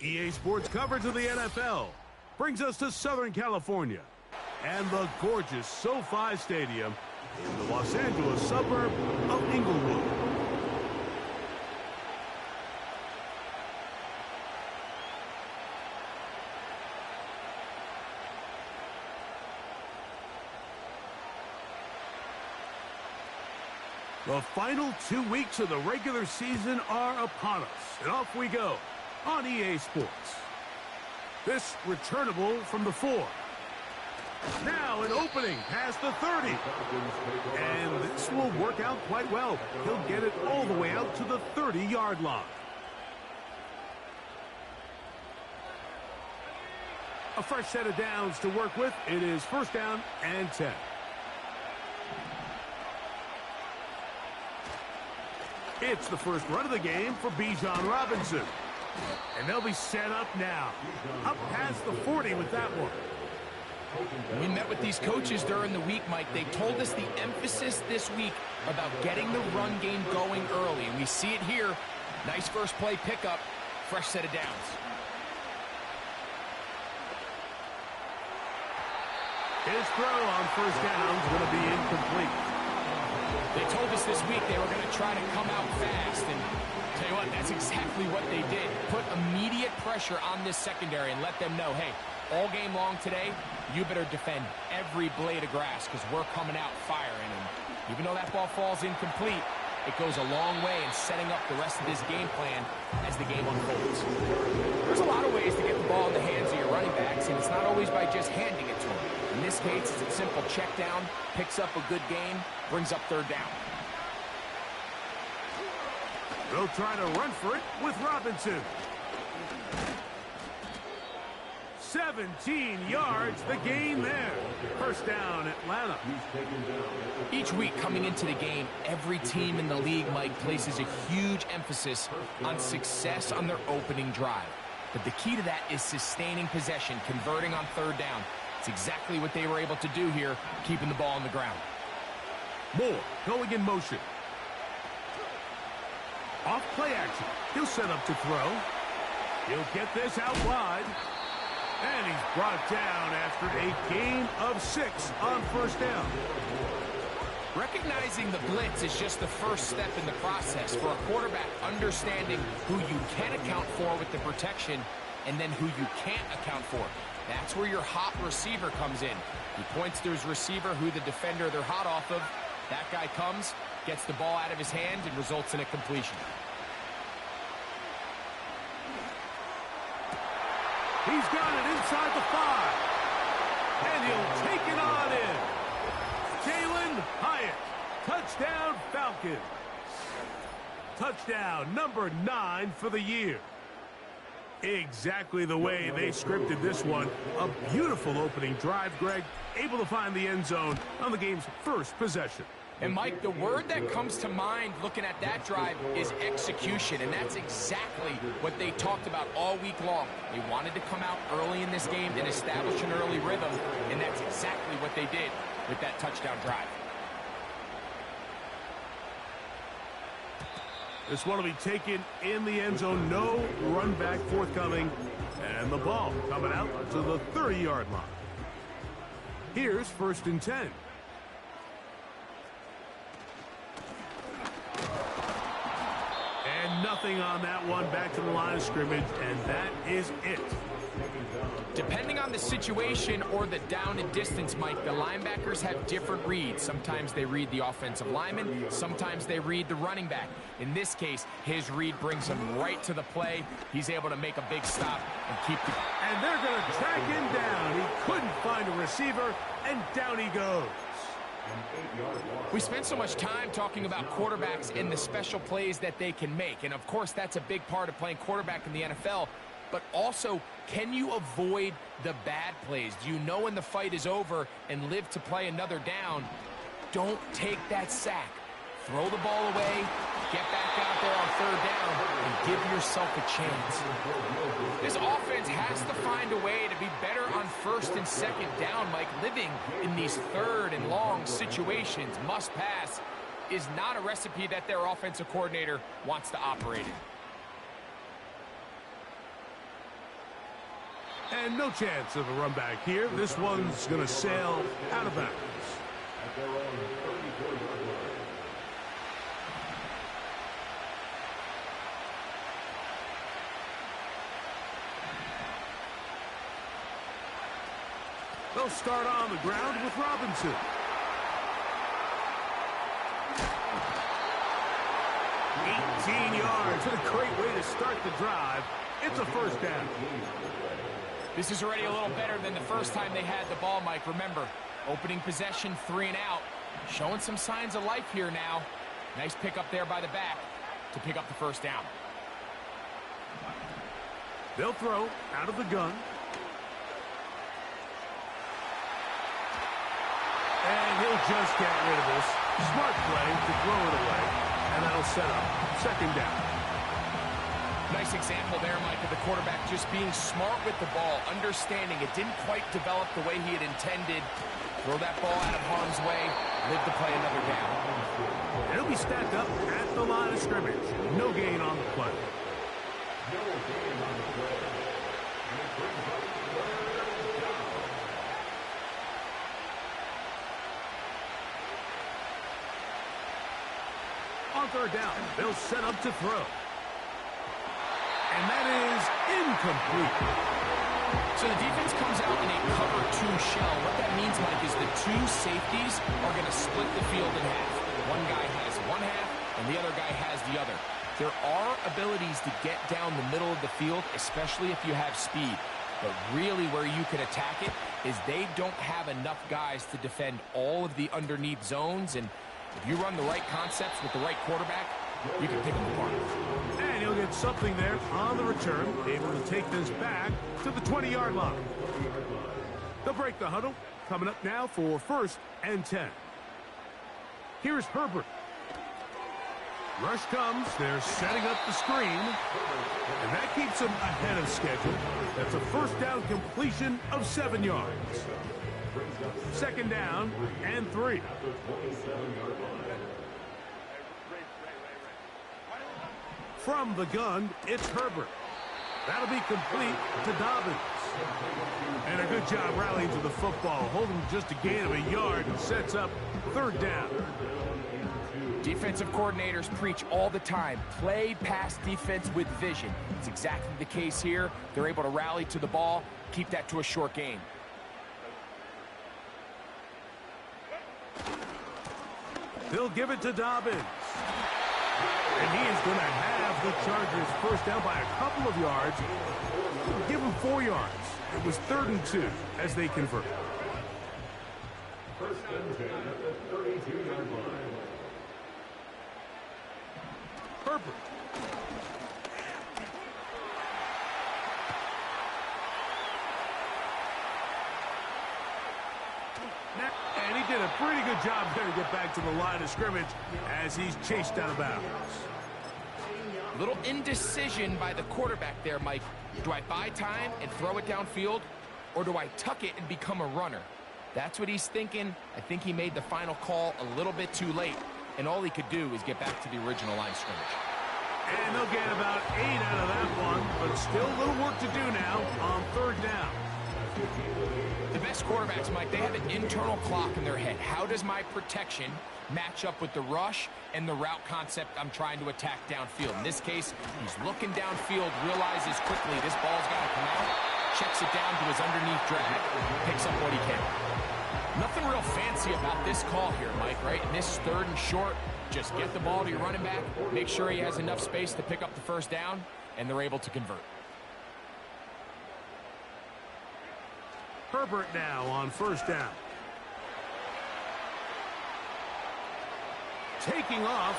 EA Sports coverage of the NFL brings us to Southern California and the gorgeous SoFi Stadium in the Los Angeles suburb of Inglewood. The final 2 weeks of the regular season are upon us, and off we go on EA Sports. This returnable from the 4. Now an opening past the 30. And this will work out quite well. He'll get it all the way out to the 30-yard line. A fresh set of downs to work with. It is first down and 10. It's the first run of the game for Bijan Robinson. And they'll be set up now. Up past the 40 with that one. We met with these coaches during the week, Mike. They told us the emphasis this week about getting the run game going early. And we see it here. Nice first play pickup. Fresh set of downs. His throw on first down is going to be incomplete. They told us this week they were going to try to come out fast, and tell you what, that's exactly what they did. Put immediate pressure on this secondary and let them know, hey, all game long today, you better defend every blade of grass because we're coming out firing. And even though that ball falls incomplete, it goes a long way in setting up the rest of this game plan as the game unfolds. There's a lot of ways to get the ball in the hands of your running backs, and it's not always by just handing it to them. In this case, it's a simple check down, picks up a good gain, brings up third down. They'll try to run for it with Robinson. 17 yards, the gain there. First down, Atlanta. Each week coming into the game, every team in the league, Mike, places a huge emphasis on success on their opening drive. But the key to that is sustaining possession, converting on third down. It's exactly what they were able to do here, keeping the ball on the ground. Moore going in motion. Off play action. He'll set up to throw. He'll get this out wide. And he's brought down after a gain of 6 on first down. Recognizing the blitz is just the first step in the process for a quarterback, understanding who you can account for with the protection and then who you can't account for. That's where your hot receiver comes in. He points to his receiver, who the defender they're hot off of. That guy comes, gets the ball out of his hand, and results in a completion. He's got it inside the 5. And he'll take it on in. Jalen Hyatt. Touchdown, Falcons. Touchdown number 9 for the year. Exactly the way they scripted this one. A beautiful opening drive, Greg. Able to find the end zone on the game's first possession. And, Mike, the word that comes to mind looking at that drive is execution, and that's exactly what they talked about all week long. They wanted to come out early in this game and establish an early rhythm, and that's exactly what they did with that touchdown drive. This one will be taken in the end zone. No run back forthcoming. And the ball coming out to the 30-yard line. Here's first and 10. And nothing on that one. Back to the line of scrimmage, and that is it. Depending on the situation or the down and distance, Mike, the linebackers have different reads. Sometimes they read the offensive lineman. Sometimes they read the running back. In this case, his read brings him right to the play. He's able to make a big stop and keep the... And they're going to track him down. He couldn't find a receiver, and down he goes. We spent so much time talking about quarterbacks and the special plays that they can make. And, of course, that's a big part of playing quarterback in the NFL. But also, can you avoid the bad plays? Do you know when the fight is over and live to play another down? Don't take that sack. Throw the ball away, get back out there on third down, and give yourself a chance. This offense has to find a way to be better on first and second down, Mike. Living in these third and long situations, must pass, is not a recipe that their offensive coordinator wants to operate in. And no chance of a run back here. This one's going to sail out of bounds. They'll start on the ground with Robinson. Yards. What a great way to start the drive. It's a first down. This is already a little better than the first time they had the ball, Mike. Remember, opening possession, 3 and out. Showing some signs of life here now. Nice pick up there by the back to pick up the first down. They'll throw out of the gun. And he'll just get rid of this. Smart play to throw it away. And that'll set up second down. Nice example there, Mike, of the quarterback just being smart with the ball, understanding it didn't quite develop the way he had intended. Throw that ball out of harm's way, live to play another down. It'll be stacked up at the line of scrimmage. No gain on the play. On third down, they'll set up to throw. And that is incomplete. So the defense comes out in a cover 2 shell. What that means, Mike, is the 2 safeties are going to split the field in half. One guy has one half, and the other guy has the other. There are abilities to get down the middle of the field, especially if you have speed. But really where you can attack it is they don't have enough guys to defend all of the underneath zones. And if you run the right concepts with the right quarterback, you can pick them apart. And he'll get something there on the return, able to take this back to the 20-yard line. They'll break the huddle. Coming up now for 1st and 10. Here's Herbert. Rush comes. They're setting up the screen. And that keeps them ahead of schedule. That's a first down completion of 7 yards. Second down and 3. From the gun, it's Herbert. That'll be complete to Dobbins. And a good job rallying to the football, holding just a gain of a yard and sets up 3rd down. Defensive coordinators preach all the time, play pass defense with vision. It's exactly the case here. They're able to rally to the ball, keep that to a short gain. They'll give it to Dobbins. And he is going to have the Chargers first down by a couple of yards. Give him 4 yards. It was 3rd and 2 as they convert. First and 10 at the 32-yard line. Herbert. And he did a pretty good job there to get back to the line of scrimmage as he's chased out of bounds. Little indecision by the quarterback there, Mike. Do I buy time and throw it downfield, or do I tuck it and become a runner? That's what he's thinking. I think he made the final call a little bit too late, and all he could do is get back to the original line of scrimmage. And they'll get about 8 out of that one, but still a little work to do now on 3rd down. The best quarterbacks, Mike, they have an internal clock in their head. How does my protection match up with the rush and the route concept I'm trying to attack downfield? In this case, he's looking downfield, realizes quickly this ball's got to come out, checks it down to his underneath drag, picks up what he can. Nothing real fancy about this call here, Mike, right? In this 3rd and short, just get the ball to your running back, make sure he has enough space to pick up the first down, and they're able to convert. Herbert now on 1st down. Taking off.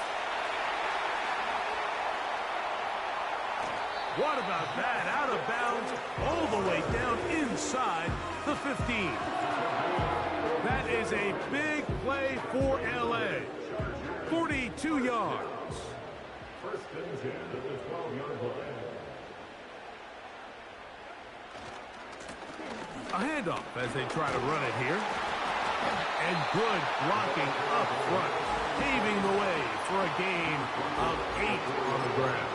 What about that? Out of bounds, all the way down inside the 15. That is a big play for L.A. 42 yards. First and 10 at the 12-yard line. A handoff as they try to run it here. And good blocking up front, paving the way for a gain of 8 on the ground.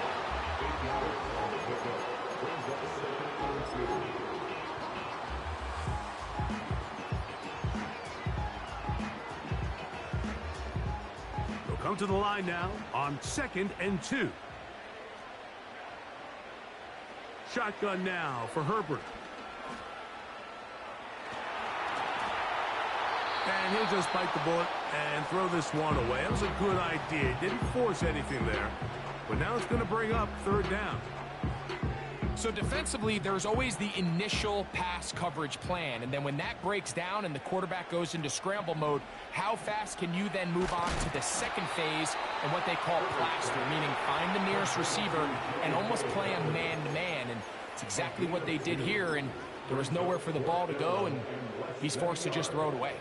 come to the line now on 2nd and 2. Shotgun now for Herbert. And he'll just bite the bullet and throw this one away. That was a good idea. Didn't force anything there. But now it's going to bring up 3rd down. So defensively, there's always the initial pass coverage plan. And then when that breaks down and the quarterback goes into scramble mode, how fast can you then move on to the second phase and what they call plaster, meaning find the nearest receiver and almost play a man-to-man. And it's exactly what they did here. And there was nowhere for the ball to go, and he's forced to just throw it away.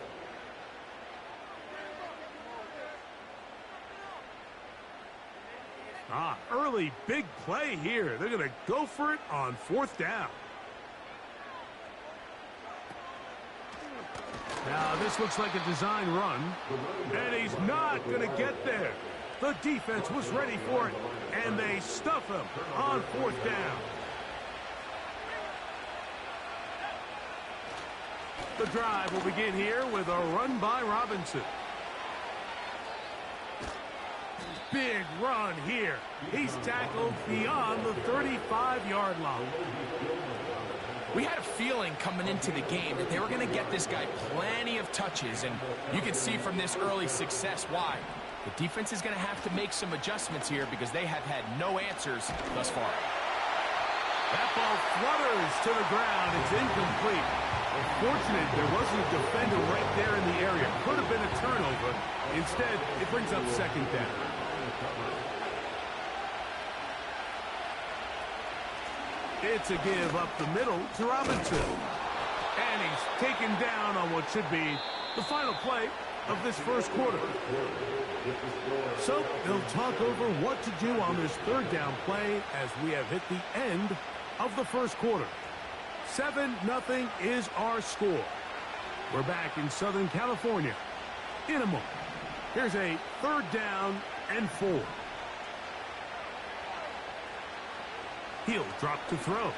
Early big play here. They're going to go for it on 4th down. Now this looks like a design run, and he's not going to get there. The defense was ready for it, and they stuff him on 4th down. The drive will begin here with a run by Robinson. Big run here. He's tackled beyond the 35-yard line. We had a feeling coming into the game that they were going to get this guy plenty of touches, and you can see from this early success why. The defense is going to have to make some adjustments here because they have had no answers thus far. That ball flutters to the ground. It's incomplete. Fortunate there wasn't a defender right there in the area. Could have been a turnover. Instead, it brings up 2nd down. It's a give up the middle to Robinson. And he's taken down on what should be the final play of this first quarter. So they'll talk over what to do on this 3rd down play as we have hit the end of the first quarter. 7-0 is our score. We're back in Southern California in a moment. Here's a 3rd down and 4. He'll drop to throw.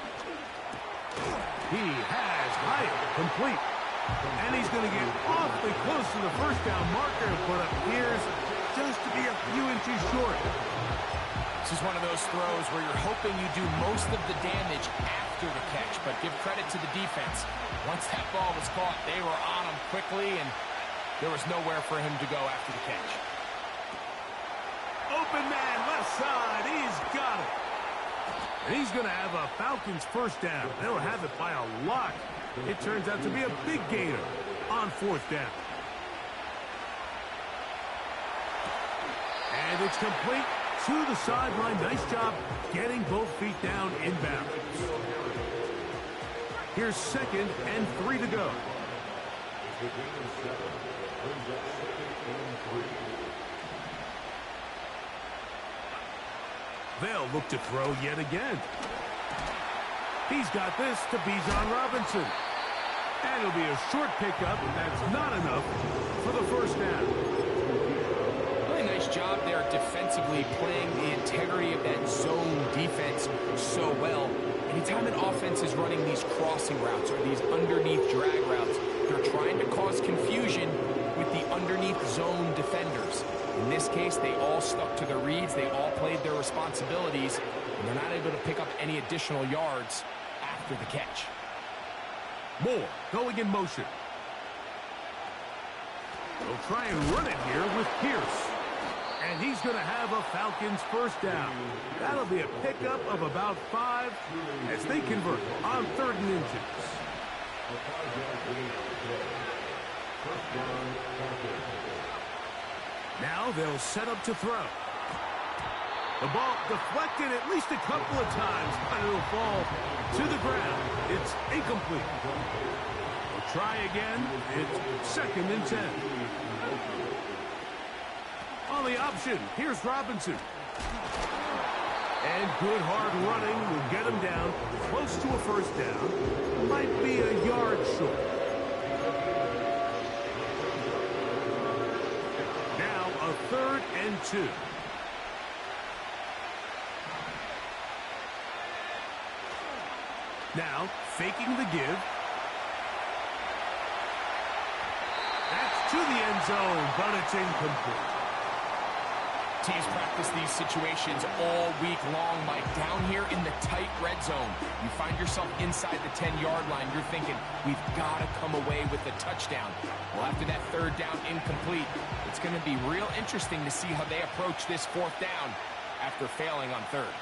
He has Hyatt complete. And he's going to get awfully close to the 1st down marker, but appears just to be a few inches short. This is one of those throws where you're hoping you do most of the damage after the catch, but give credit to the defense. Once that ball was caught, they were on him quickly, and there was nowhere for him to go after the catch. Open man, left side. He's got it. And he's going to have a Falcons 1st down. They'll have it by a lot. It turns out to be a big gainer on 4th down. And it's complete to the sideline. Nice job getting both feet down in bounds. Here's 2nd and 3 to go. They'll look to throw yet again. He's got this to Bijan Robinson. And it'll be a short pickup. That's not enough for the 1st down. Really nice job there defensively, playing the integrity of that zone defense so well. Anytime an offense is running these crossing routes or these underneath drag routes, they're trying to cause confusion with the underneath zone defenders. In this case, they all stuck to their reads. They all played their responsibilities, and they're not able to pick up any additional yards after the catch. Moore going in motion. They'll try and run it here with Pierce. And he's going to have a Falcons 1st down. That'll be a pickup of about 5 as they convert on 3rd and inches. Now they'll set up to throw. The ball deflected at least a couple of times, but it'll fall to the ground. It's incomplete. They'll try again. It's 2nd and 10. On the option, here's Robinson. And good hard running will get him down close to a 1st down. Might be a yard short. Now a 3rd and 2. Now faking the give. That's to the end zone, but it's incomplete. teams practice these situations all week long, Mike. Down here in the tight red zone, you find yourself inside the 10-yard line. You're thinking, we've got to come away with a touchdown. Well, after that third down incomplete, it's going to be real interesting to see how they approach this fourth down after failing on third.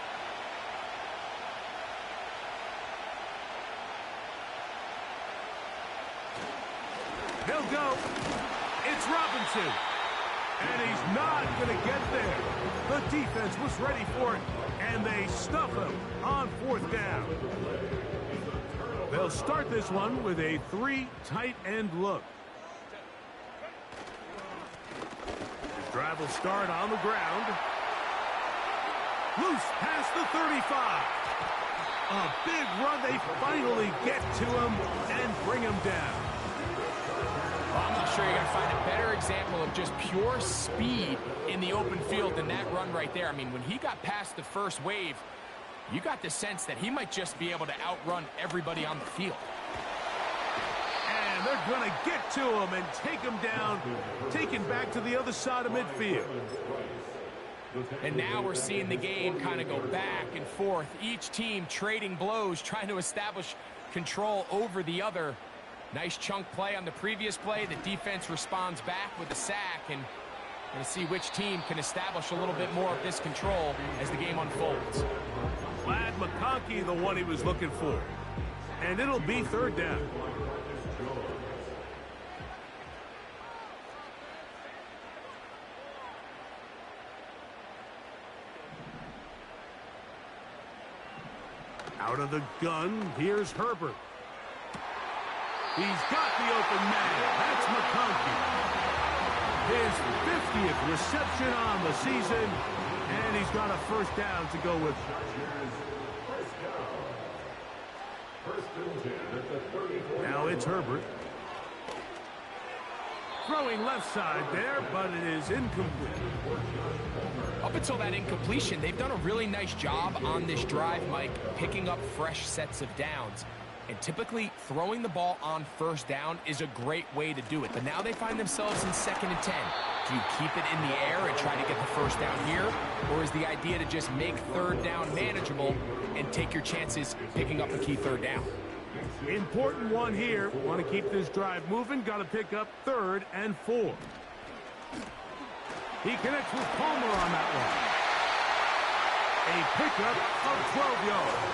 He'll go. It's Robinson. And he's not going to get there. The defense was ready for it, and they stuff him on fourth down. They'll start this one with a 3 tight end look. The drive will start on the ground. Loose past the 35. A big run. They finally get to him and bring him down. I'm not sure you're going to find a better example of just pure speed in the open field than that run right there. I mean, when he got past the first wave, you got the sense that he might just be able to outrun everybody on the field. And they're going to get to him and take him down, taken back to the other side of midfield. And now we're seeing the game kind of go back and forth. Each team trading blows, trying to establish control over the other. Nice chunk play on the previous play. The defense responds back with a sack, and going to see which team can establish a little bit more of this control as the game unfolds. Glad McConkey, the one he was looking for. And it'll be third down. Out of the gun, here's Herbert. He's got the open man. That's McConkey. His 50th reception on the season, and he's got a first down to go with. Now it's Herbert. Throwing left side there, but it is incomplete. Up until that incompletion, they've done a really nice job on this drive, Mike, picking up fresh sets of downs. And typically, throwing the ball on first down is a great way to do it. But now they find themselves in 2nd and 10. Do you keep it in the air and try to get the first down here? Or is the idea to just make third down manageable and take your chances picking up a key third down? Important one here. Want to keep this drive moving. Got to pick up 3rd and 4. He connects with Palmer on that one. A pickup of 12 yards.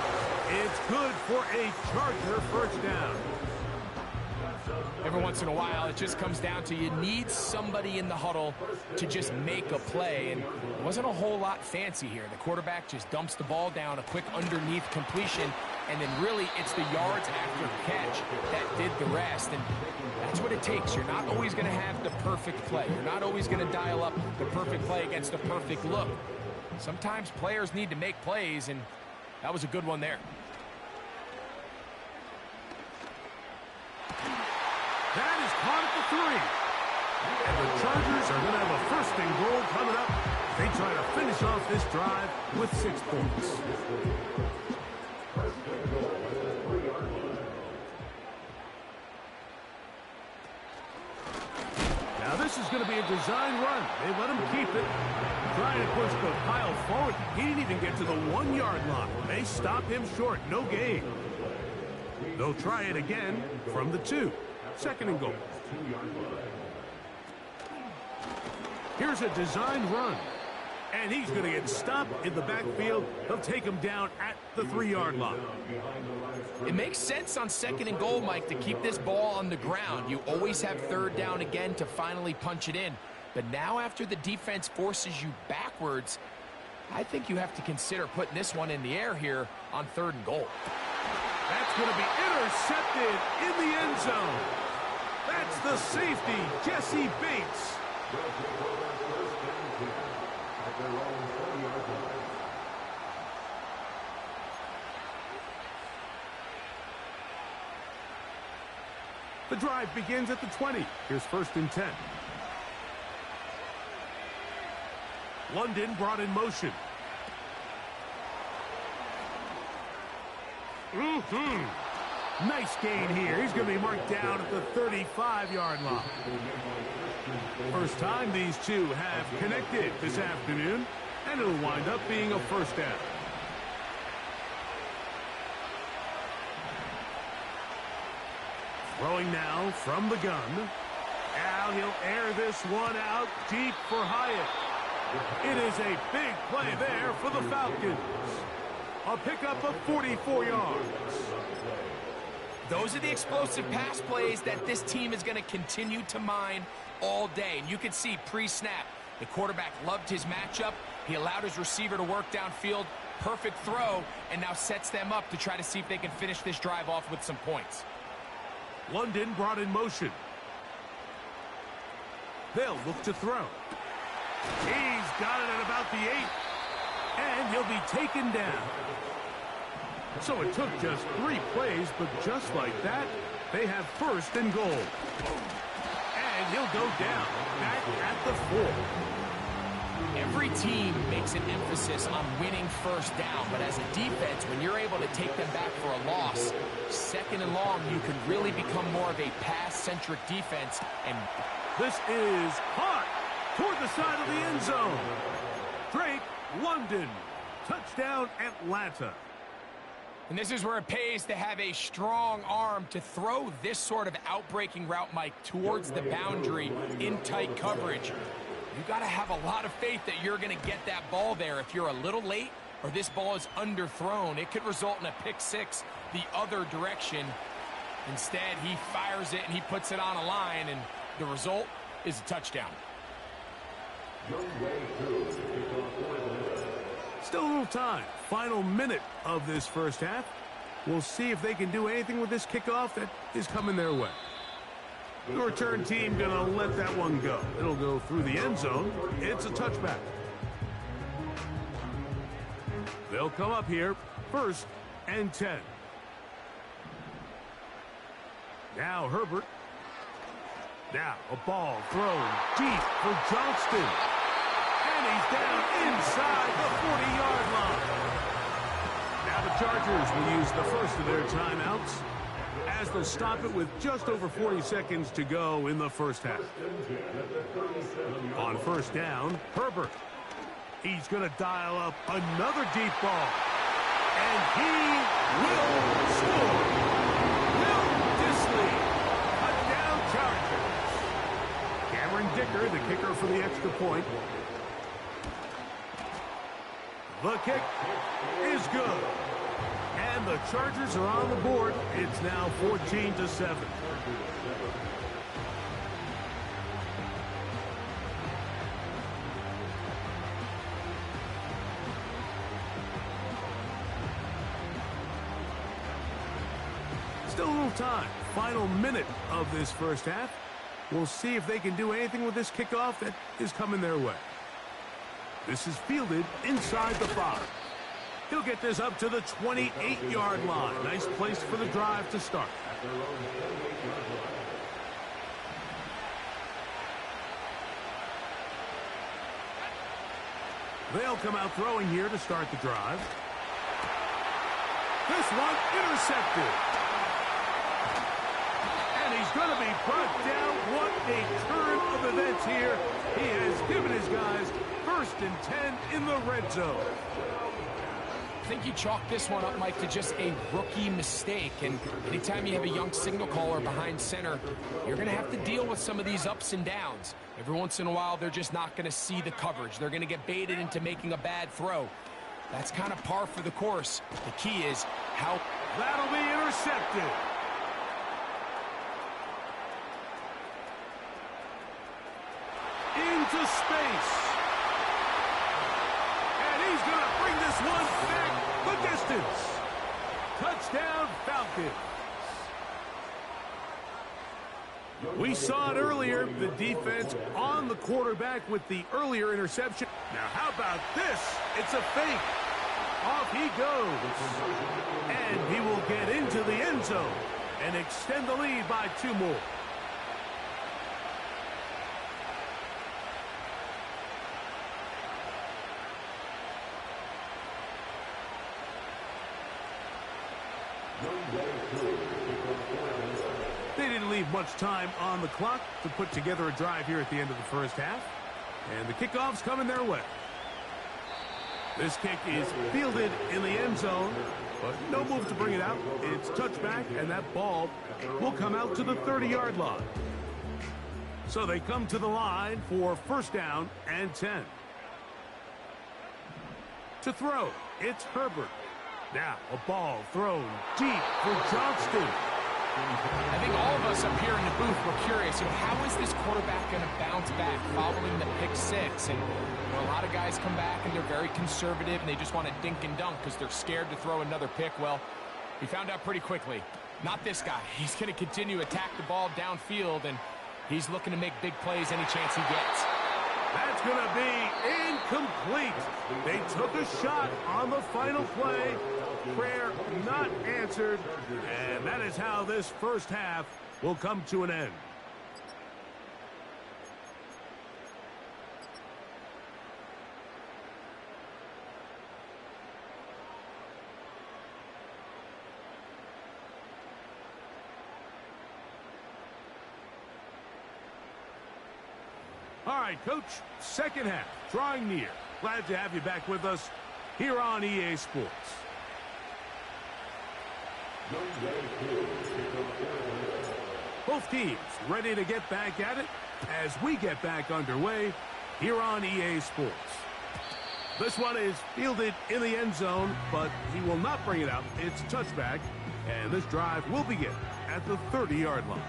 It's good for a Charger first down. Every once in a while, it just comes down to you need somebody in the huddle to just make a play. And it wasn't a whole lot fancy here. The quarterback just dumps the ball down, a quick underneath completion, and then really it's the yards after catch that did the rest. And that's what it takes. You're not always going to have the perfect play. You're not always going to dial up the perfect play against the perfect look. Sometimes players need to make plays, and that was a good one there. That is caught at the 3. And the Chargers are going to have a 1st and goal coming up. They try to finish off this drive with 6 points. Now this is going to be a design run. They let him keep it. Trying to push the pile forward. He didn't even get to the 1-yard line. They stop him short. No gain. They'll try it again from the 2. 2nd and goal. Here's a design run. And he's going to get stopped in the backfield. They'll take him down at the 3-yard line. It makes sense on 2nd and goal, Mike, to keep this ball on the ground. You always have 3rd down again to finally punch it in. But now after the defense forces you backwards, I think you have to consider putting this one in the air here on 3rd and goal. That's going to be intercepted in the end zone. That's the safety, Jesse Bates. The drive begins at the 20. Here's 1st and 10. London brought in motion. Nice gain here. He's going to be marked down at the 35-yard line. First time these two have connected this afternoon, and it'll wind up being a first down. Throwing now from the gun. Now he'll air this one out deep for Hyatt. It is a big play there for the Falcons. A pickup of 44 yards. Those are the explosive pass plays that this team is going to continue to mine all day. And you can see pre-snap, the quarterback loved his matchup. He allowed his receiver to work downfield. Perfect throw, and now sets them up to try to see if they can finish this drive off with some points. London brought in motion. They'll look to throw. He's got it at about the 8. And he'll be taken down. So it took just 3 plays, but just like that, they have first and goal. And he'll go down back at the 4. Every team makes an emphasis on winning first down, but as a defense, when you're able to take them back for a loss, second and long, you can really become more of a pass-centric defense. And this is caught toward the side of the end zone. Drake, London, touchdown Atlanta. And this is where it pays to have a strong arm to throw this sort of outbreaking route, Mike, towards the boundary in tight coverage. You got to have a lot of faith that you're going to get that ball there. If you're a little late or this ball is underthrown, it could result in a pick six the other direction. Instead, he fires it and he puts it on a line, and the result is a touchdown. Still a little time. Final minute of this first half. We'll see if they can do anything with this kickoff that is coming their way. The return team going to let that one go. It'll go through the end zone. It's a touchback. They'll come up here. First and 10. Now Herbert. Now a ball thrown deep for Johnston. And he's down inside the 40-yard line. Now the Chargers will use the first of their timeouts as they'll stop it with just over 40 seconds to go in the first half. On first down, Herbert. He's going to dial up another deep ball. And he will score. Will Disley, touchdown Chargers. Cameron Dicker, the kicker for the extra point. The kick is good. And the Chargers are on the board. It's now 14-7. Still a little time. Final minute of this first half. We'll see if they can do anything with this kickoff that is coming their way. This is fielded inside the 5. He'll get this up to the 28-yard line. Nice place for the drive to start. They'll come out throwing here to start the drive. This one intercepted. And he's going to be brought down. What a turn of events here. He has given his guys first and 10 in the red zone. I think you chalk this one up, Mike, to just a rookie mistake. And anytime you have a young signal caller behind center, you're going to have to deal with some of these ups and downs. Every once in a while, they're just not going to see the coverage. They're going to get baited into making a bad throw. That's kind of par for the course. The key is how... That'll be intercepted. Into space. And he's going to bring this one back the distance. Touchdown, Falcons. We saw it earlier, the defense on the quarterback with the earlier interception. Now, how about this? It's a fake. Off he goes. And he will get into the end zone and extend the lead by 2 more. leave much time on the clock to put together a drive here at the end of the first half. And the kickoff's coming their way. This kick is fielded in the end zone, but no move to bring it out. It's touchback, and that ball will come out to the 30-yard line. So they come to the line for first down and 10. To throw, it's Herbert. Now a ball thrown deep for Johnston. I think all of us up here in the booth were curious, how is this quarterback going to bounce back following the pick six? And a lot of guys come back and they're very conservative and they just want to dink and dunk because they're scared to throw another pick. Well, we found out pretty quickly. Not this guy. He's going to continue to attack the ball downfield, and he's looking to make big plays any chance he gets. That's going to be incomplete. They took a shot on the final play. Prayer not answered, and that is how this first half will come to an end. All right, Coach, second half, drawing near. Glad to have you back with us here on EA Sports. Both teams ready to get back at it as we get back underway here on EA Sports. This one is fielded in the end zone, but he will not bring it out. It's a touchback, and this drive will begin at the 30-yard line.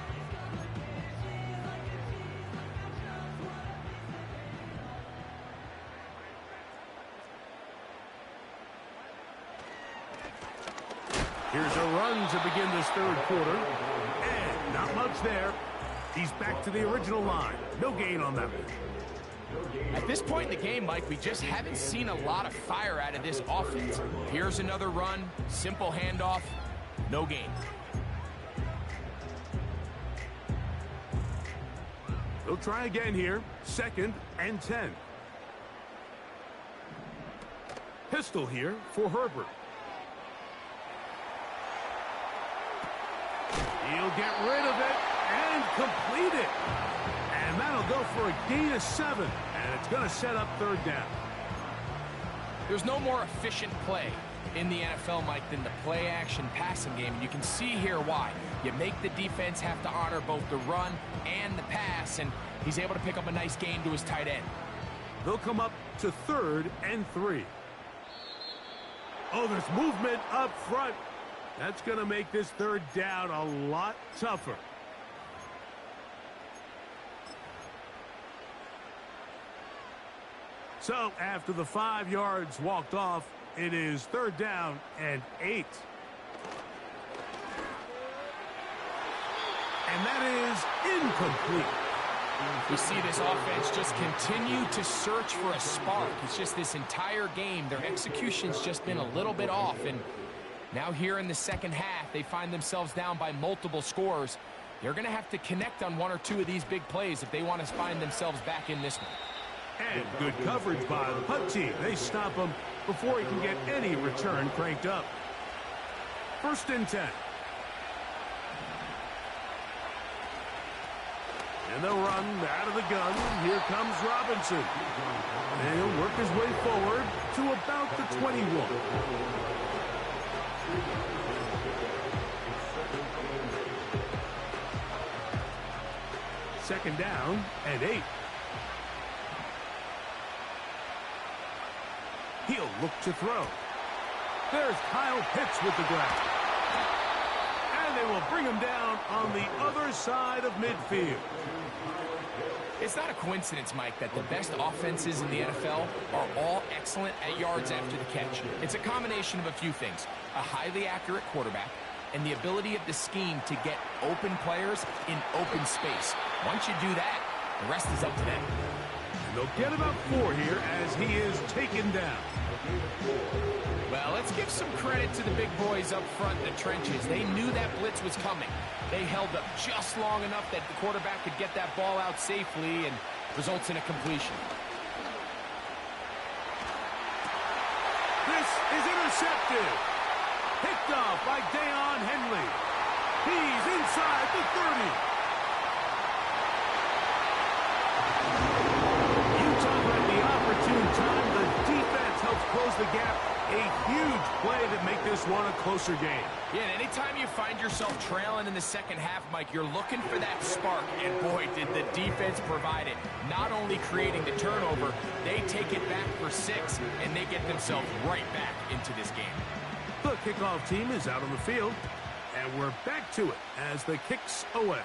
Here's a run to begin this third quarter. And not much there. He's back to the original line. No gain on that one. At this point in the game, Mike, we just haven't seen a lot of fire out of this offense. Here's another run. Simple handoff. No gain. They'll try again here. Second and 10. Pistol here for Herbert. He'll get rid of it and complete it. And that'll go for a gain of 7. And it's going to set up third down. There's no more efficient play in the NFL, Mike, than the play-action passing game. And you can see here why. You make the defense have to honor both the run and the pass, and he's able to pick up a nice gain to his tight end. They'll come up to third and 3. Oh, there's movement up front. That's going to make this third down a lot tougher. So after the 5 yards walked off, it is third down and 8. And that is incomplete. We see this offense just continue to search for a spark. It's just this entire game, their execution's just been a little bit off, and now here in the second half, they find themselves down by multiple scores. They're going to have to connect on 1 or 2 of these big plays if they want to find themselves back in this one. And good coverage by the punt team. They stop him before he can get any return cranked up. First and 10. And they'll run out of the gun. Here comes Robinson. And he'll work his way forward to about the 21. Second down and 8. He'll look to throw. There's Kyle Pitts with the grab. And they will bring him down on the other side of midfield. It's not a coincidence, Mike, that the best offenses in the NFL are all excellent at yards after the catch. It's a combination of a few things. A highly accurate quarterback and the ability of the scheme to get open players in open space. Once you do that, the rest is up to them. And they'll get about 4 here as he is taken down. Well, let's give some credit to the big boys up front in the trenches. They knew that blitz was coming. They held up just long enough that the quarterback could get that ball out safely, and results in a completion. This is intercepted. Picked off by Deion Henley. He's inside the 30. the gap. A huge play that make this one a closer game. Yeah, and anytime you find yourself trailing in the second half, Mike, you're looking for that spark. And boy, did the defense provide it. Not only creating the turnover, they take it back for 6, and they get themselves right back into this game. The kickoff team is out on the field, and we're back to it as the kick's away.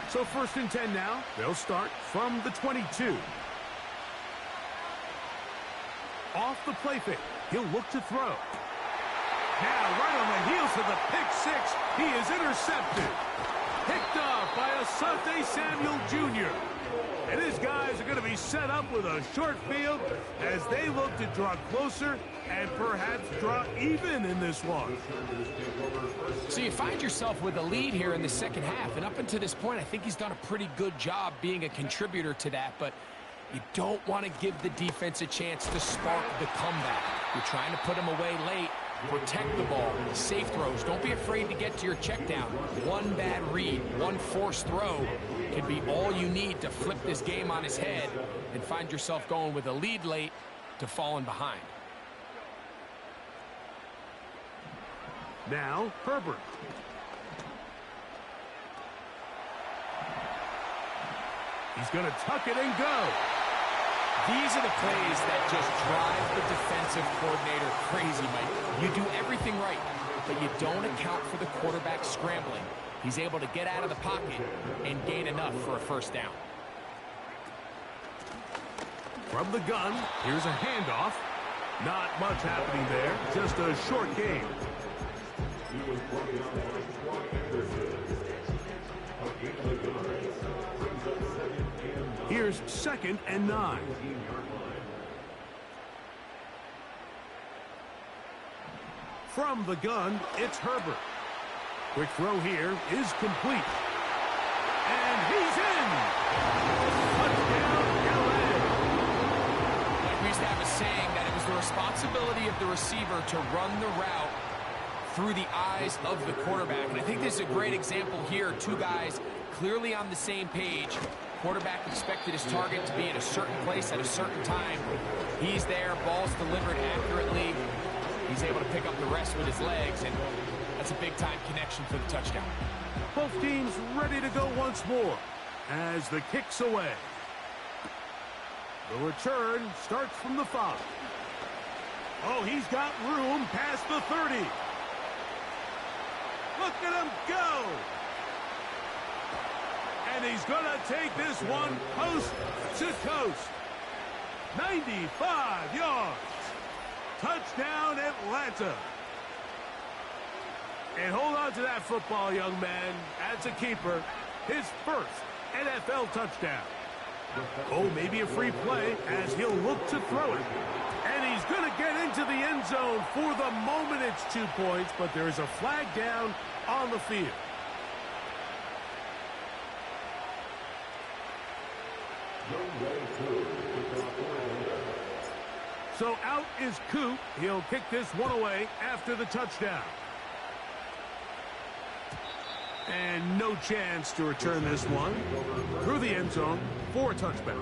So 1st and 10 now. They'll start from the 22. Off the play fake. He'll look to throw. Now, right on the heels of the pick 6, he is intercepted. Picked off by Asante Samuel Jr. And his guys are going to be set up with a short field as they look to draw closer and perhaps draw even in this one. So you find yourself with a lead here in the second half, and up until this point, I think he's done a pretty good job being a contributor to that, but you don't want to give the defense a chance to spark the comeback. You're trying to put him away late, protect the ball, safe throws. Don't be afraid to get to your check down. One bad read, one forced throw can be all you need to flip this game on its head and find yourself going with a lead late to falling behind. Now, Herbert. He's going to tuck it and go. These are the plays that just drive the defensive coordinator crazy, Mike. You do everything right, but you don't account for the quarterback scrambling. He's able to get out of the pocket and gain enough for a first down. From the gun, here's a handoff. Not much happening there, just a short game. Here's 2nd and 9. From the gun, it's Herbert. Quick throw here is complete. And he's in! Touchdown, LA! Like we used to have a saying that it was the responsibility of the receiver to run the route through the eyes of the quarterback. And I think this is a great example here. Two guys clearly on the same page. Quarterback expected his target to be in a certain place at a certain time. He's there, ball's delivered accurately. He's able to pick up the rest with his legs, and that's a big-time connection for the touchdown. Both teams ready to go once more as the kick's away. The return starts from the 5. Oh, he's got room past the 30. Look at him go! And he's going to take this one coast to coast. 95 yards. Touchdown, Atlanta. And hold on to that football, young man. That's a keeper. His first NFL touchdown. Oh, maybe a free play as he'll look to throw it. And he's going to get into the end zone. For the moment, it's 2 points, but there is a flag down on the field. So out is Coop. He'll kick this one away after the touchdown. And no chance to return this one through the end zone for a touchback.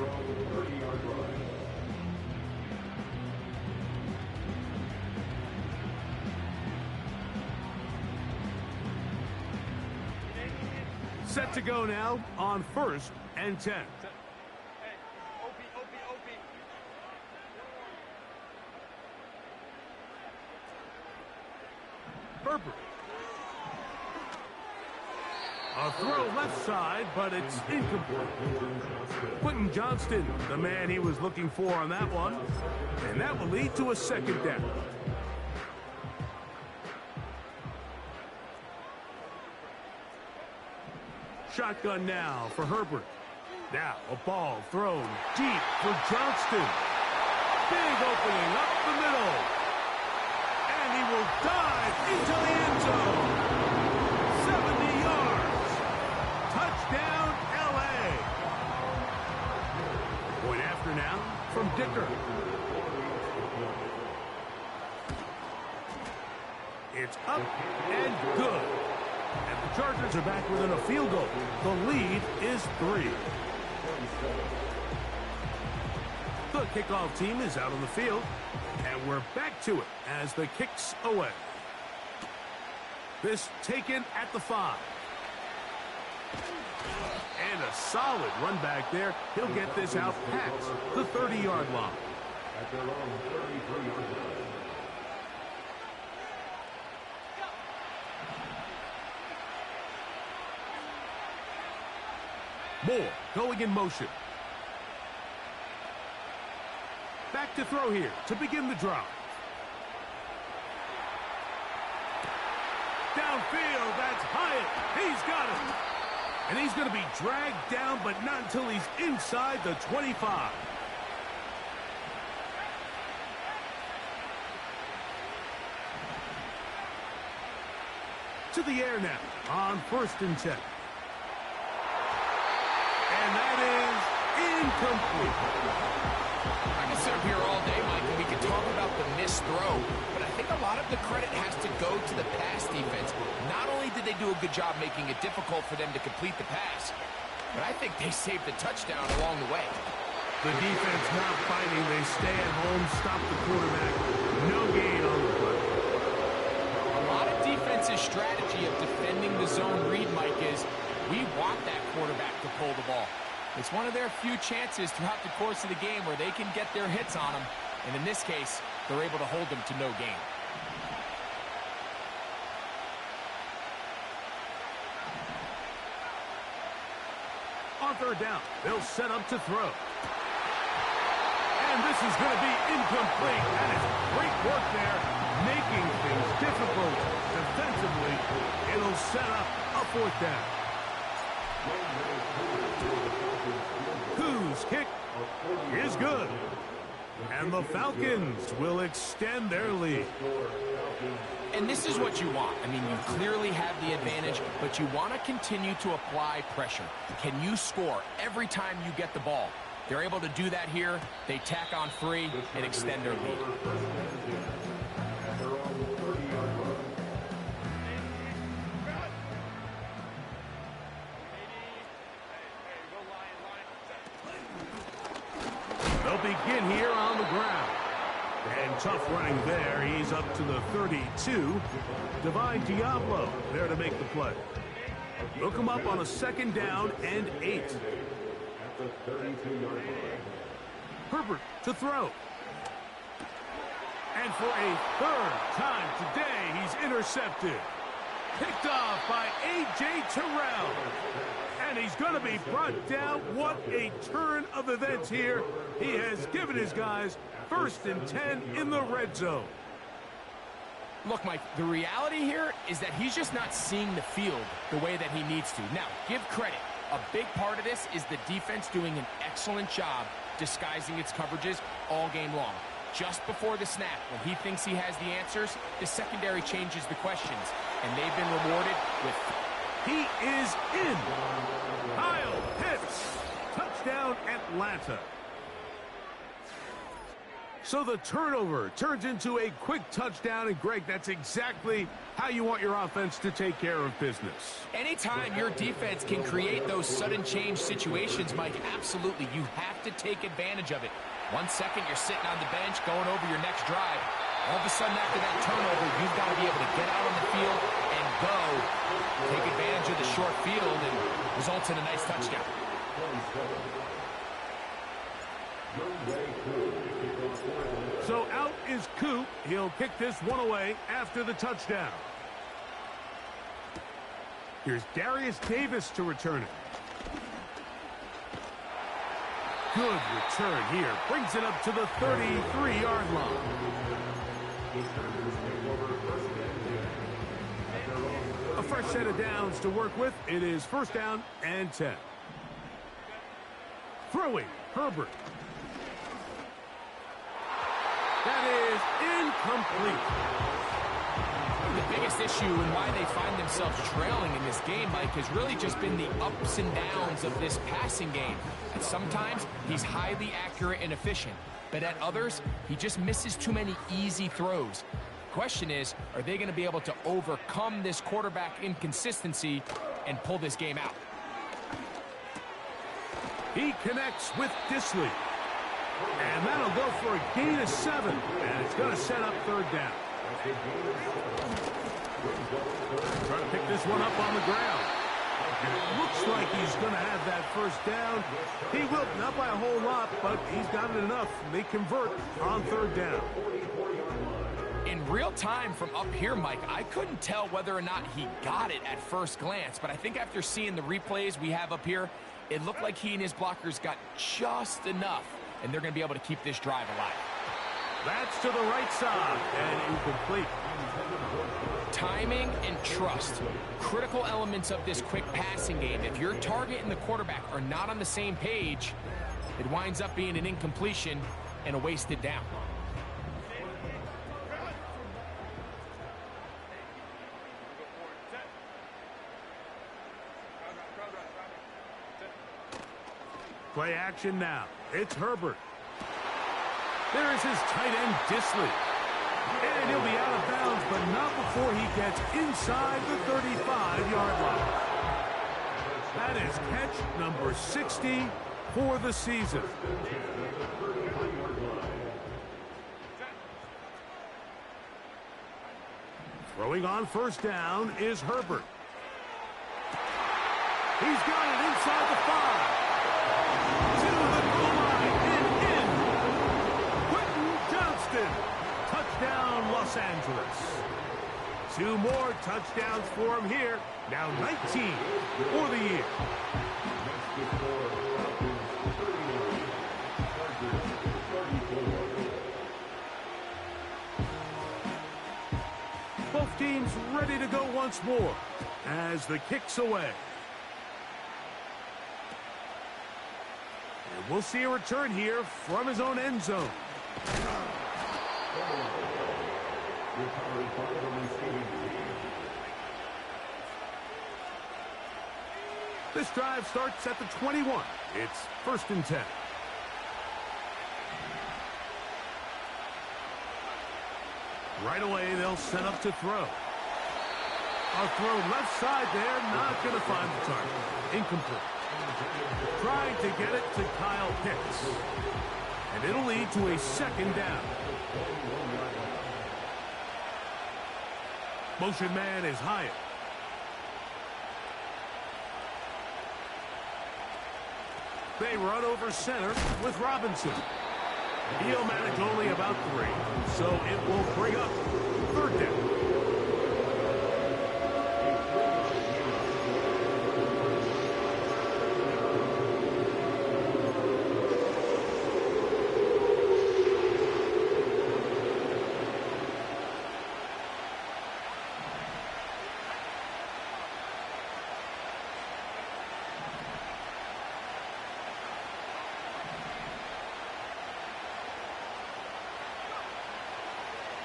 Set to go now on 1st and 10. Herbert. A throw left side, but it's incomplete. Quentin Johnston, the man he was looking for on that one. And that will lead to a 2nd down. Shotgun now for Herbert. Now a ball thrown deep for Johnston. Big opening up the middle. And he will dive into the end zone. 70 yards. Touchdown, LA. Point after now from Dicker. It's up and good. And the Chargers are back within a field goal. The lead is 3. The kickoff team is out on the field. And we're back to it as the kick's away. This taken at the 5. And a solid run back there. He'll get this out past the 30-yard line. At their own 33-yard line. Moore going in motion. Back to throw here to begin the drive. Downfield, that's Hyatt. He's got it. And he's going to be dragged down, but not until he's inside the 25. To the air now on 1st and 10. And that is incomplete. I can sit up here all day, Mike, and we can talk about the missed throw, but I think a lot of the credit has to go to the pass defense. Not only did they do a good job making it difficult for them to complete the pass, but I think they saved the touchdown along the way. The defense not fighting. They stay at home, stop the quarterback. No gain on the play. A lot of defense's strategy of defending the zone read, Mike, is we want that quarterback to pull the ball. It's one of their few chances throughout the course of the game where they can get their hits on them. And in this case, they're able to hold them to no gain. On 3rd down, they'll set up to throw. And this is going to be incomplete. That is great work there, making things difficult defensively. It'll set up a 4th down. Whose kick is good. And the Falcons will extend their lead. And this is what you want. I mean, you clearly have the advantage, but you want to continue to apply pressure. Can you score every time you get the ball? They're able to do that here. They tack on 3 and extend their lead. They'll begin here on the ground. And tough running there. He's up to the 32. Divine Diablo there to make the play. They'll come up on a 2nd down and 8. Herbert to throw. And for a 3rd time today, he's intercepted. Picked off by A.J. Terrell. And he's going to be brought down. What a turn of events here. He has given his guys 1st and 10 in the red zone. Look, Mike, the reality here is that he's just not seeing the field the way that he needs to. Now, give credit. A big part of this is the defense doing an excellent job disguising its coverages all game long. Just before the snap, when he thinks he has the answers, the secondary changes the questions, and they've been rewarded with... He is in. Kyle Pitts. Touchdown, Atlanta. So the turnover turns into a quick touchdown, and Greg, that's exactly how you want your offense to take care of business. Anytime your defense can create those sudden change situations, Mike, absolutely, you have to take advantage of it. 1 second, you're sitting on the bench, going over your next drive. All of a sudden, after that turnover, you've got to be able to get out on the field and go. Take advantage of the short field and results in a nice touchdown. So out is Coop. He'll kick this one away after the touchdown. Here's Darius Davis to return it. Good return here. Brings it up to the 33-yard line. A fresh set of downs to work with. It is 1st down and 10. Throwing, Herbert. That is incomplete. The biggest issue and why they find themselves trailing in this game, Mike, has really just been the ups and downs of this passing game. And sometimes he's highly accurate and efficient, but at others, he just misses too many easy throws. question is, are they going to be able to overcome this quarterback inconsistency and pull this game out? He connects with Disley. And that'll go for a gain of 7. And it's going to set up third down. Trying to pick this one up on the ground. And it looks like he's going to have that first down. He will, not by a whole lot, but he's got it enough. They convert on third down. In real time from up here, Mike, I couldn't tell whether or not he got it at first glance, but I think after seeing the replays we have up here, it looked like he and his blockers got just enough, and they're going to be able to keep this drive alive. That's to the right side, and incomplete. Timing and trust, critical elements of this quick passing game. If your target and the quarterback are not on the same page, it winds up being an incompletion and a wasted down. Play action now. It's Herbert. There is his tight end, Disley. And he'll be out of bounds, but not before he gets inside the 35-yard line. That is catch number 60 for the season. Throwing on first down is Herbert. He's got it inside the 5. To the goal line and in. Quentin Johnston. Touchdown, Los Angeles. 2 more touchdowns for him here. Now 19 for the year. Both teams ready to go once more as the kick's away. And we'll see a return here from his own end zone. This drive starts at the 21. It's 1st and 10. Right away, they'll set up to throw. A throw left side there, not going to find the target. Incomplete. Trying to get it to Kyle Pitts. And it'll lead to a 2nd down. Motion man is Hyatt. They run over center with Robinson. He'll manage only about 3, so it will bring up 3rd down.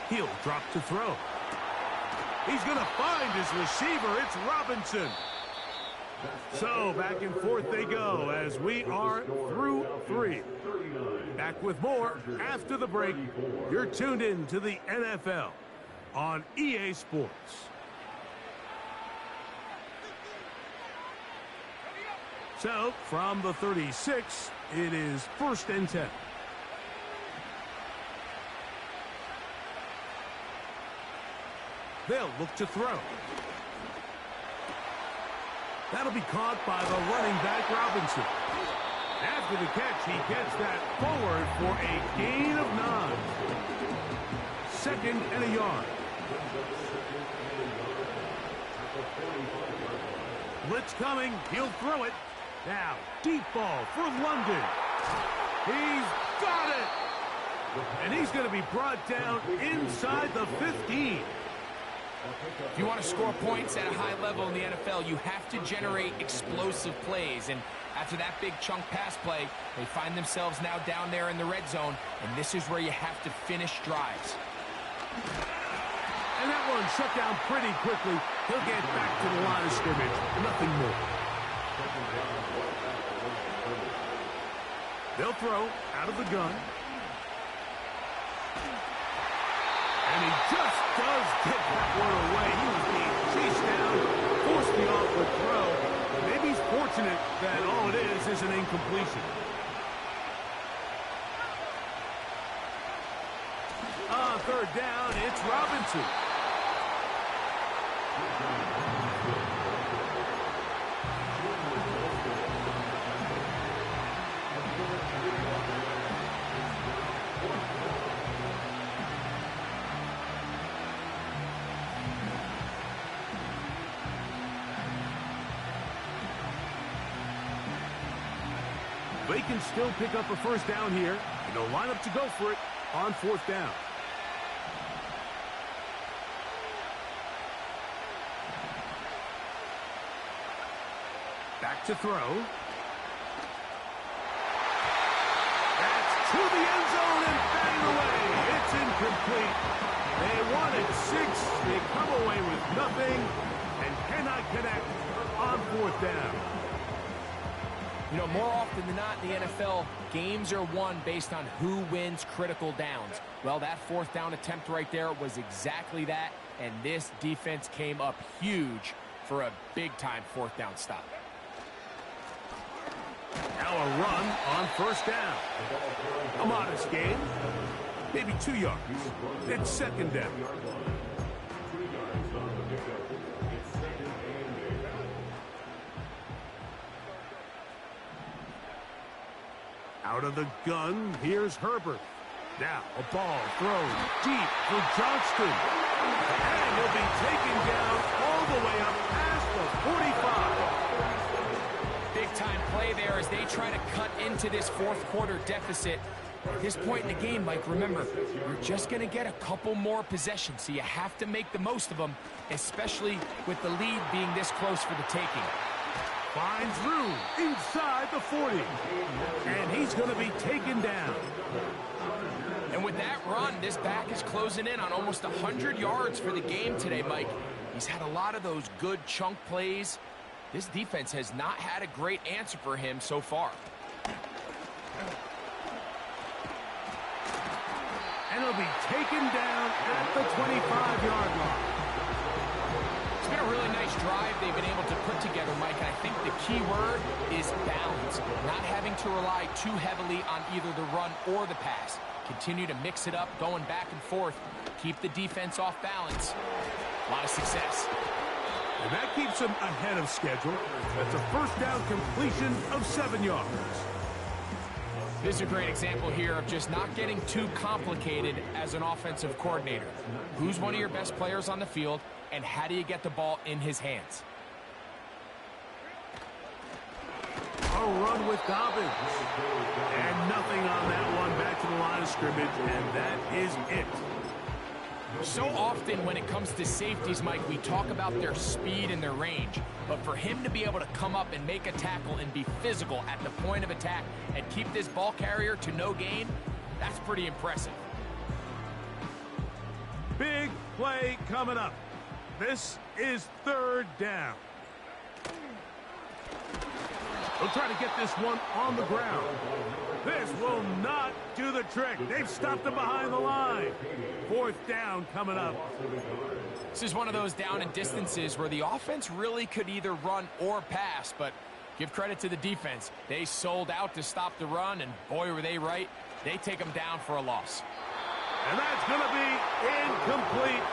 He'll drop to throw. He's going to find his receiver. It's Robinson. So back and forth they go as we are through 3. Back with more after the break. You're tuned in to the NFL on EA Sports. So from the 36, it is 1st and 10. They'll look to throw. That'll be caught by the running back, Robinson. After the catch, he gets that forward for a gain of 9. 2nd and a yard. Blitz coming. He'll throw it. Now, deep ball for London. He's got it. And he's going to be brought down inside the 15. If you want to score points at a high level in the NFL, you have to generate explosive plays. And after that big chunk pass play, they find themselves now down there in the red zone. And this is where you have to finish drives. And that one shut down pretty quickly. He'll get back to the line of scrimmage. Nothing more. They'll throw out of the gun. And he just Unfortunate that all it is an incompletion. On third down, it's Robinson. They can still pick up a first down here, and they'll line up to go for it on fourth down. Back to throw. That's to the end zone and batted away. It's incomplete. They wanted 6. They come away with nothing and cannot connect on fourth down. You know, more often than not in the NFL, games are won based on who wins critical downs. Well, that fourth down attempt right there was exactly that, and this defense came up huge for a big-time fourth down stop. Now a run on first down. A modest gain. Maybe 2 yards. It's second down. Out of the gun, here's Herbert. Now a ball thrown deep for Johnston. And he'll be taken down all the way up past the 45. Big-time play there as they try to cut into this fourth quarter deficit. At this point in the game, Mike, remember, you're just going to get a couple more possessions, so you have to make the most of them, especially with the lead being this close for the taking. Finds room inside the 40. And he's going to be taken down. And with that run, this back is closing in on almost 100 yards for the game today, Mike. He's had a lot of those good chunk plays. This defense has not had a great answer for him so far. And he'll be taken down at the 25-yard line. It's been a really nice drive they've been able to put together, Mike. And I think the key word is balance. Not having to rely too heavily on either the run or the pass. Continue to mix it up, going back and forth. Keep the defense off balance. A lot of success. And that keeps them ahead of schedule. That's a first down completion of 7 yards. This is a great example here of just not getting too complicated as an offensive coordinator. Who's one of your best players on the field, and how do you get the ball in his hands? A run with Dobbins. And nothing on that one, back to the line of scrimmage, and that is it. So often when it comes to safeties, Mike, we talk about their speed and their range. But for him to be able to come up and make a tackle and be physical at the point of attack and keep this ball carrier to no gain, that's pretty impressive. Big play coming up. This is third down. They'll try to get this one on the ground. This will not do the trick. They've stopped him behind the line. Fourth down coming up. This is one of those down and distances where the offense really could either run or pass, but give credit to the defense. They sold out to stop the run, and boy, were they right. They take them down for a loss. And that's going to be incomplete.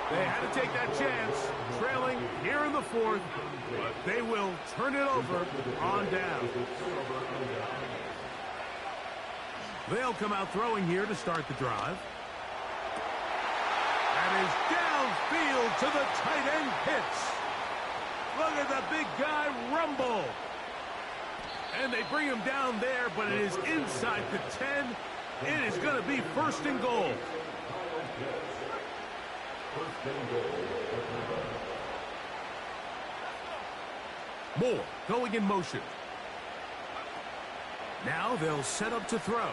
They had to take that chance, trailing here in the fourth, but they will turn it over on down. They'll come out throwing here to start the drive. That is downfield to the tight end Pitts. Look at the big guy rumble. And they bring him down there, but it is inside the 10. It is going to be first and goal. Moore going in motion. Now they'll set up to throw.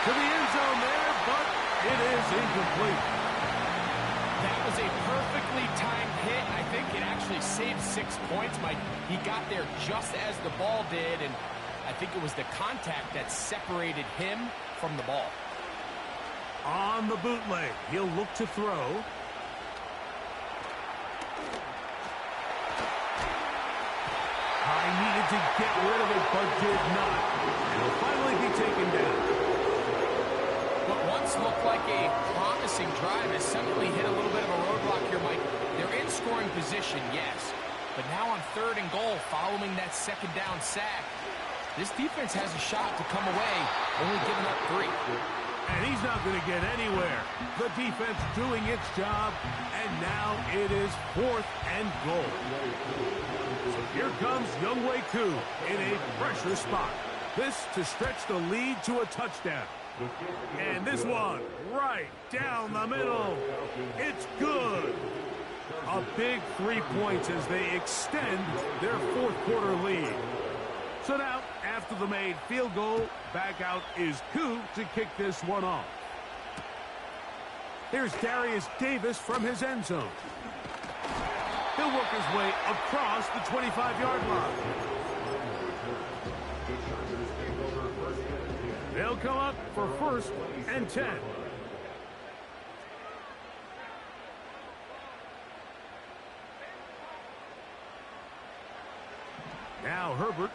To the end zone there, but it is incomplete. That was a perfectly timed hit. I think it actually saved 6 points, Mike. He got there just as the ball did, and I think it was the contact that separated him from the ball. On the bootleg, he'll look to throw. He needed to get rid of it, but did not. And will finally be taken down. What once looked like a promising drive has suddenly hit a little bit of a roadblock here, Mike. They're in scoring position, yes. But now on 3rd and goal, following that 2nd down sack, this defense has a shot to come away, only giving up 3. And he's not going to get anywhere. The defense doing its job, and now it is 4th and goal. So here comes Younghoe Koo in a pressure spot. This to stretch the lead to a touchdown. And this one right down the middle. It's good. A big 3 points as they extend their 4th quarter lead. So now, after the made field goal, back out is Koo to kick this one off. Here's Darius Davis from his end zone. He'll work his way across the 25-yard line. They'll come up for 1st and 10. Now Herbert.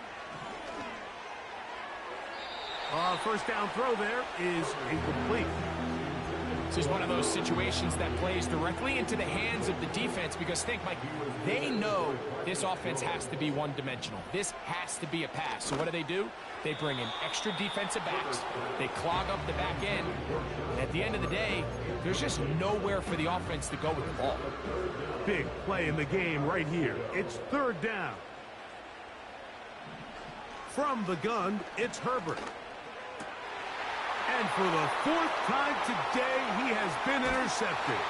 First down throw there is incomplete. This is one of those situations that plays directly into the hands of the defense because, think, Mike, they know this offense has to be one-dimensional. This has to be a pass. So what do? They bring in extra defensive backs. They clog up the back end. And at the end of the day, there's just nowhere for the offense to go with the ball. Big play in the game right here. It's 3rd down. From the gun, it's Herbert. And for the 4th time today, he has been intercepted.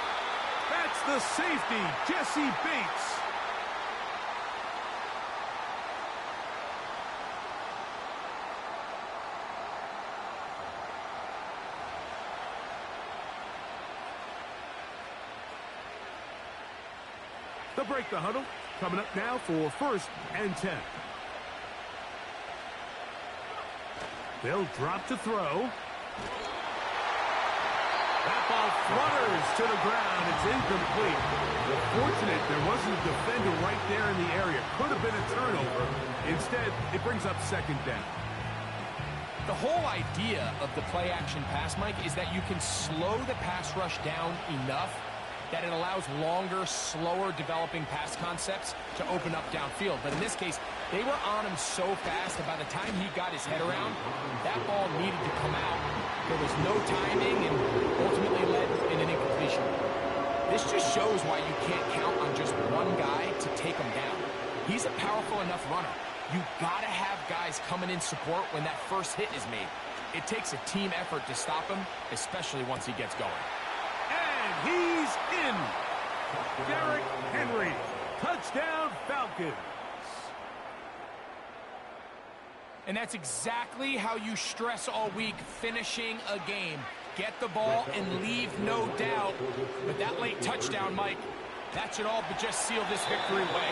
That's the safety, Jesse Bates. They'll break the huddle. Coming up now for 1st and 10. They'll drop to throw. That ball flutters to the ground. It's incomplete. Fortunate there wasn't a defender right there in the area. Could have been a turnover. Instead, it brings up 2nd down. The whole idea of the play-action pass, Mike, is that you can slow the pass rush down enough that it allows longer, slower developing pass concepts to open up downfield. But in this case, they were on him so fast that by the time he got his head around, that ball needed to come out. There was no timing and ultimately led in an incompletion. This just shows why you can't count on just one guy to take him down. He's a powerful enough runner. You've got to have guys coming in support when that first hit is made. It takes a team effort to stop him, especially once he gets going. And he's in. Derrick Henry. Touchdown, Falcons. And that's exactly how you stress all week, finishing a game. Get the ball and leave no doubt. But that late touchdown, Mike, that should all but just seal this victory away.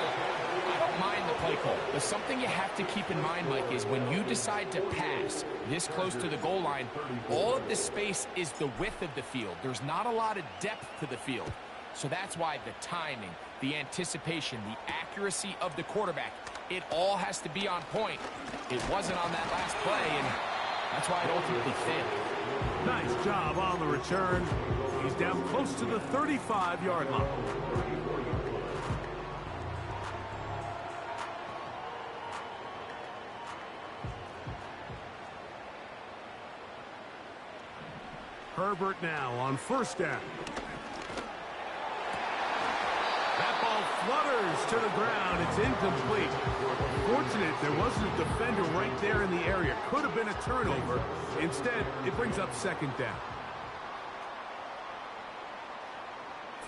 I don't mind the play call, but something you have to keep in mind, Mike, is when you decide to pass this close to the goal line, all of the space is the width of the field. There's not a lot of depth to the field. So that's why the timing, the anticipation, the accuracy of the quarterback, it all has to be on point. It wasn't on that last play, and that's why it ultimately failed. Nice job on the return. He's down close to the 35-yard line. Herbert now on 1st down. That ball flutters to the ground. It's incomplete. Fortunate there wasn't a defender right there in the area. Could have been a turnover. Instead, it brings up 2nd down.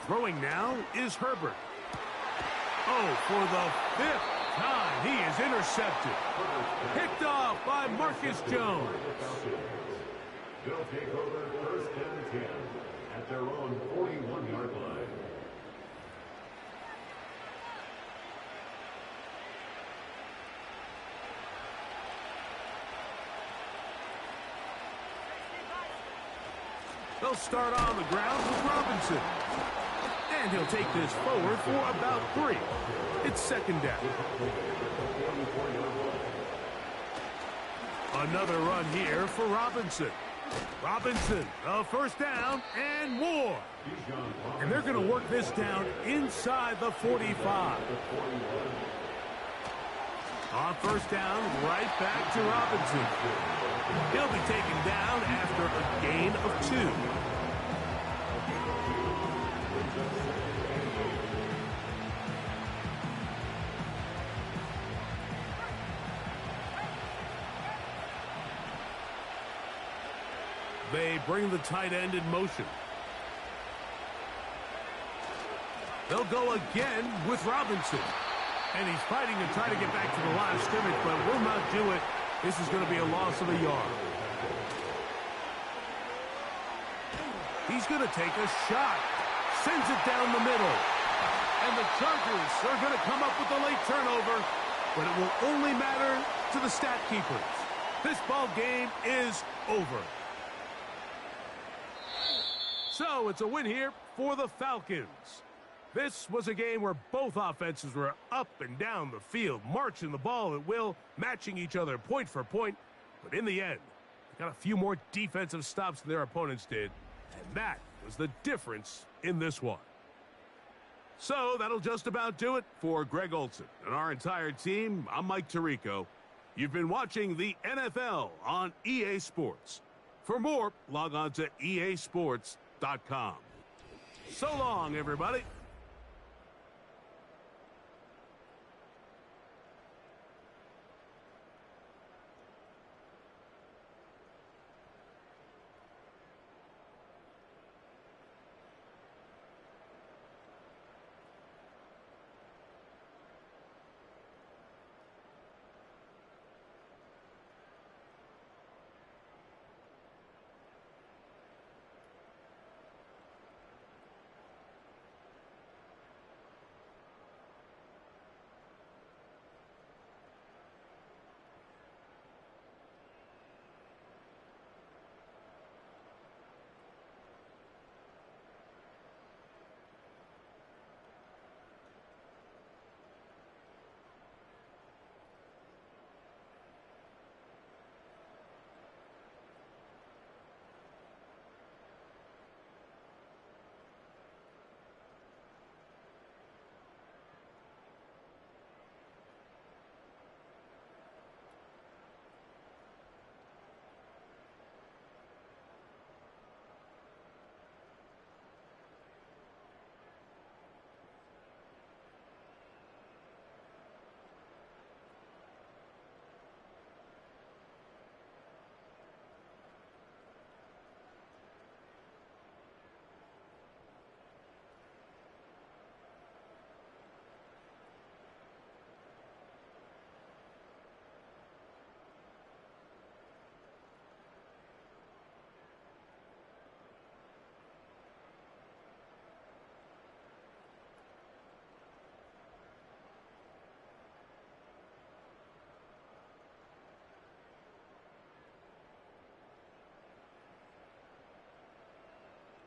Throwing now is Herbert. Oh, for the 5th time, he is intercepted. Picked off by Marcus Jones. They'll take over 1st and 10 at their own 41-yard line. They'll start on the ground with Robinson. And he'll take this forward for about 3. It's second down. Another run here for Robinson. Robinson, a first down and more. And they're going to work this down inside the 45. On first down, right back to Robinson. He'll be taken down after a gain of 2. They bring the tight end in motion. They'll go again with Robinson. And he's fighting to try to get back to the line of scrimmage, but will not do it. This is going to be a loss of a yard. He's going to take a shot. Sends it down the middle. And the Chargers are going to come up with a late turnover, but it will only matter to the stat keepers. This ball game is over. So it's a win here for the Falcons. This was a game where both offenses were up and down the field, marching the ball at will, matching each other point for point. But in the end, they got a few more defensive stops than their opponents did. And that was the difference in this one. So that'll just about do it for Greg Olson and our entire team. I'm Mike Tirico. You've been watching the NFL on EA Sports. For more, log on to easports.com. So long, everybody.